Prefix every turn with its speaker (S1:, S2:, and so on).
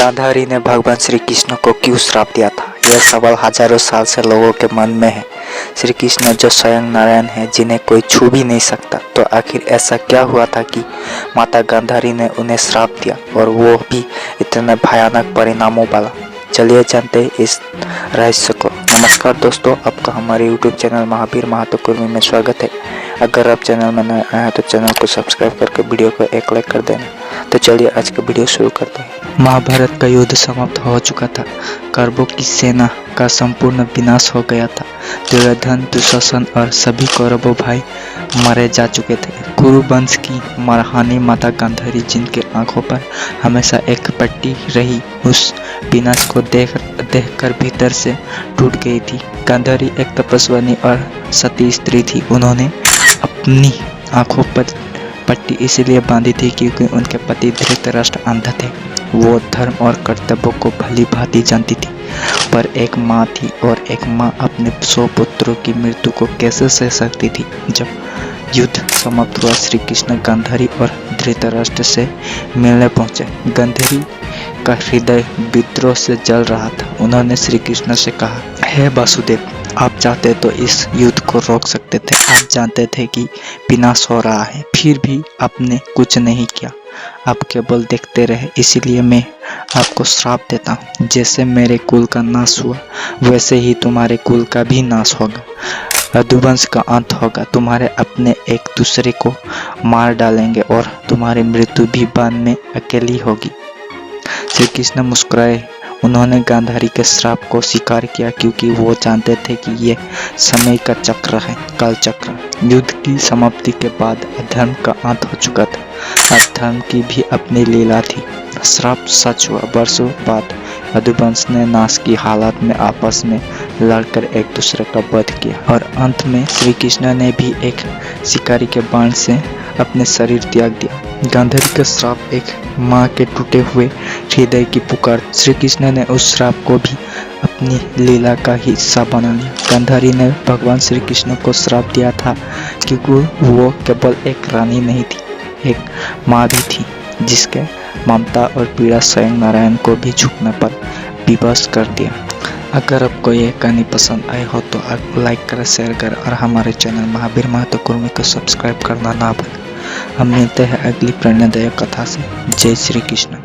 S1: गांधारी ने भगवान श्री कृष्ण को क्यों श्राप दिया था? यह सवाल हजारों साल से लोगों के मन में है। श्री कृष्ण जो स्वयं नारायण है, जिन्हें कोई छू भी नहीं सकता, तो आखिर ऐसा क्या हुआ था कि माता गांधारी ने उन्हें श्राप दिया, और वो भी इतने भयानक परिणामों वाला? चलिए जानते हैं इस रहस्य को। नमस्कार दोस्तों, आपका हमारे YouTube चैनल महावीर महतो कुर्मी में स्वागत है। अगर आप चैनल में नए आए हैं तो चैनल को सब्सक्राइब करके वीडियो को एक लाइक कर देना। तो चलिए आज का वीडियो शुरू करते हैं। महाभारत का युद्ध समाप्त हो चुका था। कौरवों की सेना का संपूर्ण विनाश हो गया था। दुर्योधन, दुशासन और सभी कौरव भाई मारे जा चुके थे। कुरु वंश की महारानी माता गांधारी, जिनके आंखों पर हमेशा एक पट्टी रही, उस विनाश को देखकर भीतर से टूट गई थी। गांधारी एक तपस्विनी और सती स्त्री थी। उन्होंने अपनी आंखों पर पट्टी इसलिए बांधी थी क्योंकि उनके पति धृतराष्ट्र अंध थे। वो धर्म और कर्तव्यों को भली भांति जानती थी, पर एक माँ थी, और एक माँ अपने 100 पुत्रों की मृत्यु को कैसे सह सकती थी। जब युद्ध समाप्त हुआ, श्री कृष्ण गांधारी और धृतराष्ट्र से मिलने पहुंचे। गांधारी का हृदय विद्रोह से जल रहा था। उन्होंने श्री कृष्ण से कहा, हे वासुदेव, आप चाहते तो इस युद्ध को रोक सकते थे। आप जानते थे कि विनाश हो रहा है, फिर भी आपने कुछ नहीं किया। आप केवल देखते रहे। इसलिए मैं आपको श्राप देता हूँ। जैसे मेरे कुल का नाश हुआ, वैसे ही तुम्हारे कुल का भी नाश होगा। यदुवंश का अंत होगा। तुम्हारे अपने एक दूसरे को मार डालेंगे और तुम्हारी मृत्यु भी बाद में अकेली होगी। श्री कृष्ण मुस्कुराए। उन्होंने गांधारी के श्राप को स्वीकार किया क्योंकि वो जानते थे कि ये समय का चक्र है, काल चक्र। युद्ध की समाप्ति के बाद अधर्म का अंत हो चुका था। अधर्म की भी अपनी लीला थी। श्राप सच हुआ। वर्षों बाद यदुवंश ने नाश की हालत में आपस में लड़कर एक दूसरे का वध किया, और अंत में श्री कृष्ण ने भी एक शिकारी के बाण से अपने शरीर त्याग दिया। गांधारी का श्राप एक माँ के टूटे हुए हृदय की पुकार। श्री कृष्ण ने उस श्राप को भी अपनी लीला का हिस्सा बना लिया। गांधारी ने भगवान श्री कृष्ण को श्राप दिया था क्योंकि वो केवल एक रानी नहीं थी, एक माँ भी थी, जिसके ममता और पीड़ा स्वयं नारायण को भी झुकने पर विवश कर दिया। अगर आपको ये कहानी पसंद आई हो तो आप लाइक करें, शेयर करें, और हमारे चैनल महावीर महतो कुर्मी को सब्सक्राइब करना ना भूलें। हम मिलते हैं अगली प्रेरणादायक कथा से। जय श्री कृष्ण।